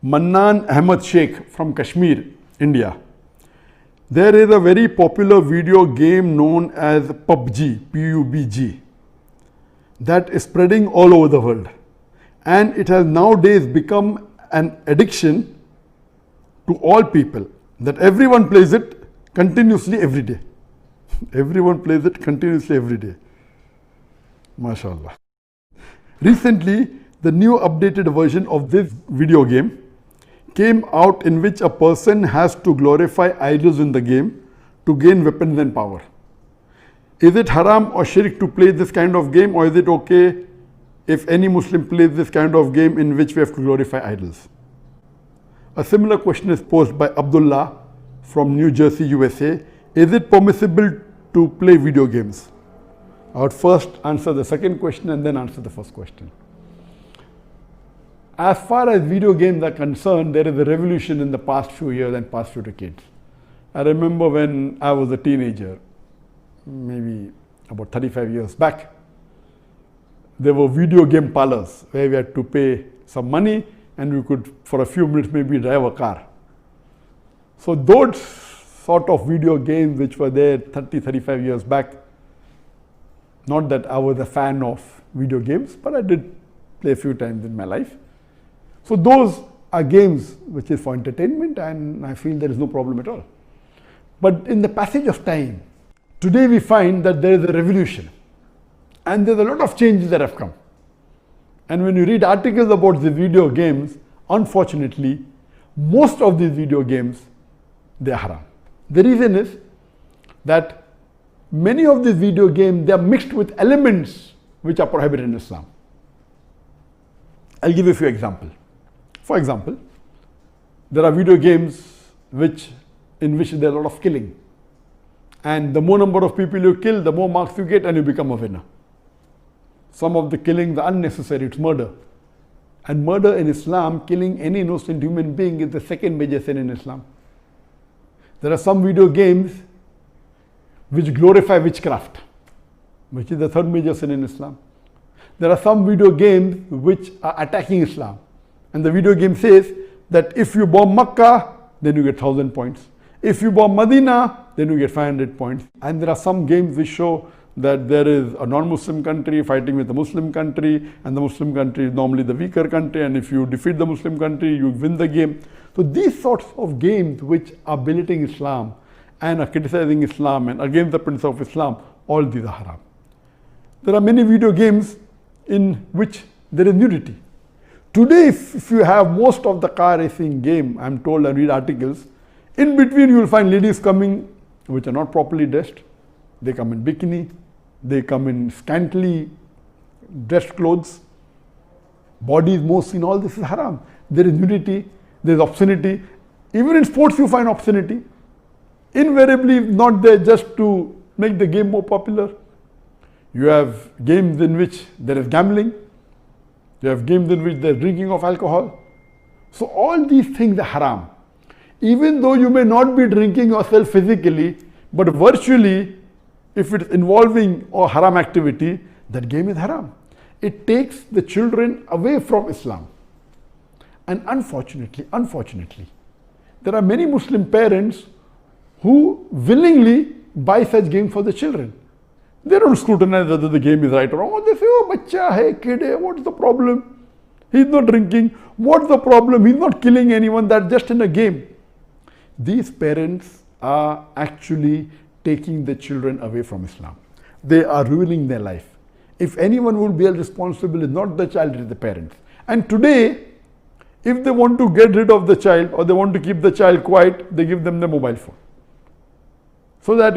Mannan Ahmed Sheikh from Kashmir, India. There is a very popular video game known as PUBG, P-U-B-G, that is spreading all over the world. And it has nowadays become an addiction to all people, that everyone plays it continuously every day. Everyone plays it continuously every day. MashaAllah. Recently, the new updated version of this video game came out, in which a person has to glorify idols in the game to gain weapons and power. Is it haram or shirk to play this kind of game, or is it okay if any Muslim plays this kind of game in which we have to glorify idols? A similar question is posed by Abdullah from New Jersey, USA. Is it permissible to play video games? I would first answer the second question and then answer the first question. As far as video games are concerned, there is a revolution in the past few years and past few decades. I remember when I was a teenager, maybe about 35 years back, there were video game parlors where we had to pay some money and we could, for a few minutes, maybe drive a car. So those sort of video games which were there 30, 35 years back, not that I was a fan of video games, but I did play a few times in my life. So those are games which is for entertainment, and I feel there is no problem at all. But in the passage of time, today we find that there is a revolution and there's a lot of changes that have come. And when you read articles about the video games, unfortunately, most of these video games, they are haram. The reason is that many of these video games, they are mixed with elements which are prohibited in Islam. I'll give you a few examples. For example, there are video games in which there is a lot of killing. And the more number of people you kill, the more marks you get and you become a winner. Some of the killings are unnecessary, it's murder. And murder in Islam, killing any innocent human being, is the second major sin in Islam. There are some video games which glorify witchcraft, which is the third major sin in Islam. There are some video games which are attacking Islam. And the video game says that if you bomb Makkah, then you get 1,000 points. If you bomb Medina, then you get 500 points. And there are some games which show that there is a non-Muslim country fighting with a Muslim country, and the Muslim country is normally the weaker country, and if you defeat the Muslim country, you win the game. So these sorts of games which are belittling Islam and are criticizing Islam and against the principle of Islam, all these are haram. There are many video games in which there is nudity. Today, if you have most of the car racing game, I'm told, I read articles, in between you will find ladies coming which are not properly dressed. They come in bikini, they come in scantily dressed clothes, bodies more seen, all this is haram. There is nudity, there is obscenity. Even in sports you find obscenity. Invariably not there just to make the game more popular. You have games in which there is gambling. You have games in which there is drinking of alcohol. So all these things are haram. Even though you may not be drinking yourself physically, but virtually, if it's involving a haram activity, that game is haram. It takes the children away from Islam. And unfortunately, there are many Muslim parents who willingly buy such games for the children. They don't scrutinize whether the game is right or wrong. They say, oh, bacha hai, kid hai, what's the problem? He's not drinking. What's the problem? He's not killing anyone. That's just in a game. These parents are actually taking the children away from Islam. They are ruining their life. If anyone will be responsible, it's not the child, it's the parents. And today, if they want to get rid of the child or they want to keep the child quiet, they give them the mobile phone. So that,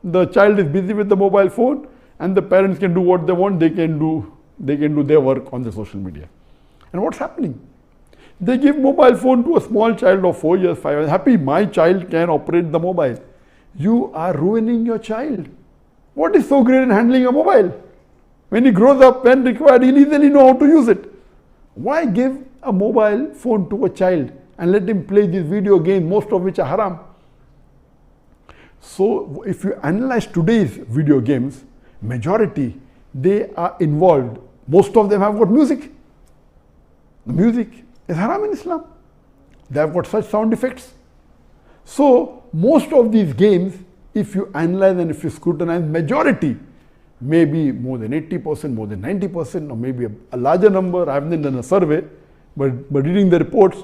the child is busy with the mobile phone and the parents can do what they want, they can do their work on the social media. And what's happening? They give mobile phone to a small child of 4 years, 5 years. Happy, my child can operate the mobile. You are ruining your child. What is so great in handling a mobile? When he grows up, when required, he'll easily know how to use it. Why give a mobile phone to a child and let him play these video games, most of which are haram? So if you analyze today's video games, majority, they are involved. Most of them have got music. The music is haram in Islam. They have got such sound effects. So most of these games, if you analyze and if you scrutinize, majority, maybe more than 80%, more than 90%, or maybe a larger number, I haven't done a survey, but reading the reports,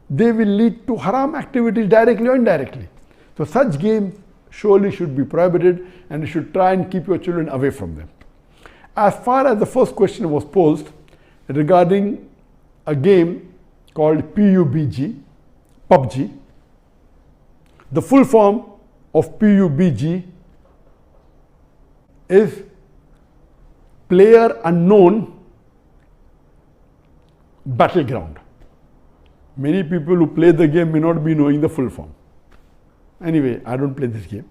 they will lead to haram activities directly or indirectly. So such games surely should be prohibited, and you should try and keep your children away from them. As far as the first question was posed regarding a game called PUBG, the full form of PUBG is Player Unknown Battleground. Many people who play the game may not be knowing the full form. Anyway, I don't play this game.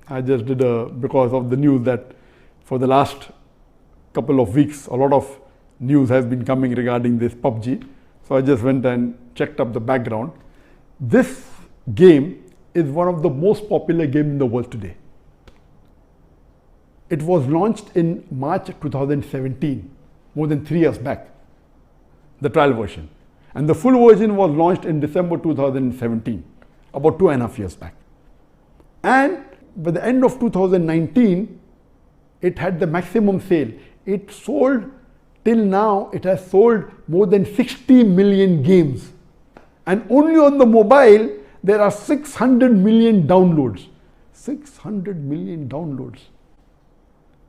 I just did because of the news that for the last couple of weeks, a lot of news has been coming regarding this PUBG. So I just went and checked up the background. This game is one of the most popular games in the world today. It was launched in March 2017, more than 3 years back, the trial version. And the full version was launched in December 2017, about 2.5 years back. And by the end of 2019, it had the maximum sale. It sold, till now, it has sold more than 60 million games. And only on the mobile, there are 600 million downloads. 600 million downloads.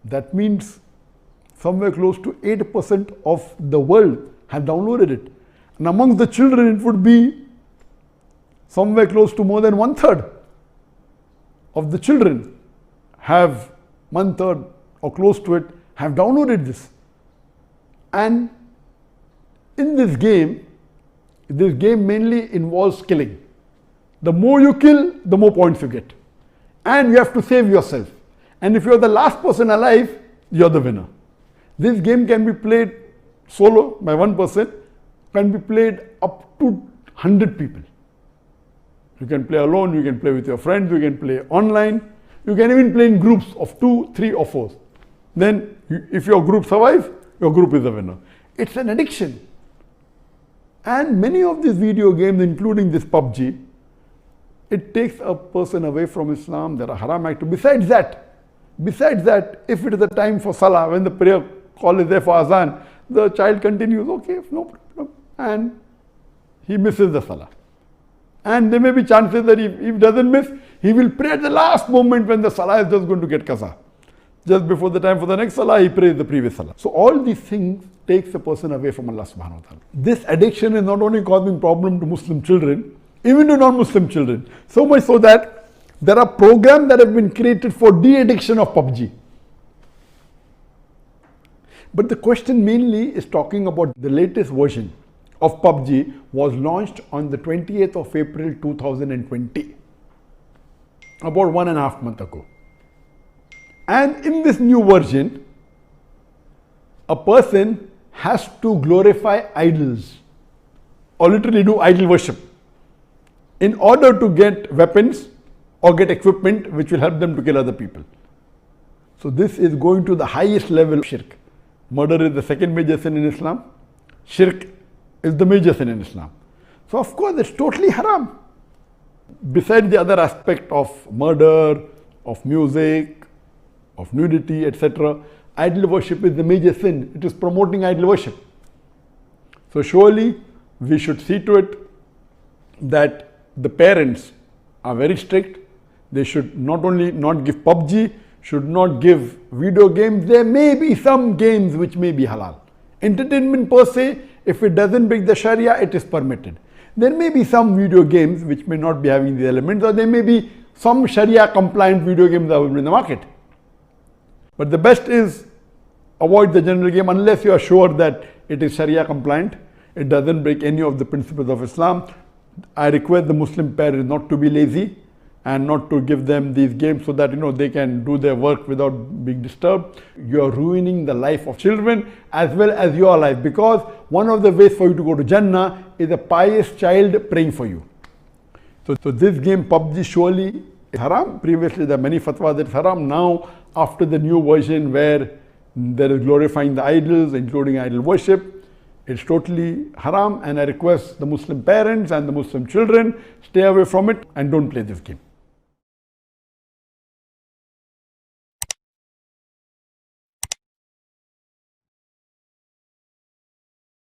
That means somewhere close to 8% of the world have downloaded it. And amongst the children, it would be somewhere close to more than 1/3 of the children have, 1/3 or close to it, have downloaded this. And in this game mainly involves killing. The more you kill, the more points you get. And you have to save yourself. And if you're the last person alive, you're the winner. This game can be played solo by one person, can be played up to 100 people. You can play alone, you can play with your friends, you can play online, you can even play in groups of 2, 3 or 4. Then if your group survives, your group is the winner. It's an addiction. And many of these video games, including this PUBG, it takes a person away from Islam. There are haram activities. Besides that, if it is the time for Salah, when the prayer call is there for Azan, the child continues, okay, no problem, and he misses the Salah. And there may be chances that if he doesn't miss, he will pray at the last moment when the Salah is just going to get qaza. Just before the time for the next Salah, he prays the previous Salah. So all these things takes a person away from Allah subhanahu wa ta'ala. This addiction is not only causing problem to Muslim children, even to non-Muslim children. So much so that there are programs that have been created for de-addiction of PUBG. But the question mainly is talking about the latest version of PUBG was launched on the 28th of April 2020, about 1.5 months ago. And in this new version, a person has to glorify idols or literally do idol worship in order to get weapons or get equipment which will help them to kill other people. So this is going to the highest level of shirk. Murder is the second major sin in Islam. Shirk is the major sin in Islam. So of course it's totally haram. Besides the other aspect of murder, of music, of nudity, etc., idol worship is the major sin. It is promoting idol worship. So surely we should see to it that the parents are very strict. They should not only not give PUBG, should not give video games. There may be some games which may be halal. Entertainment per se, if it doesn't break the Sharia, it is permitted. There may be some video games which may not be having the elements, or there may be some Sharia compliant video games available in the market. But the best is avoid the general game unless you are sure that it is Sharia compliant. It doesn't break any of the principles of Islam. I request the Muslim parents not to be lazy and not to give them these games so that they can do their work without being disturbed. You are ruining the life of children as well as your life, because one of the ways for you to go to Jannah is a pious child praying for you. So this game PUBG surely is haram. Previously there are many fatwas that it's haram. Now after the new version where there is glorifying the idols, including idol worship, It's totally haram, and I request the Muslim parents and the Muslim children, stay away from it and don't play this game.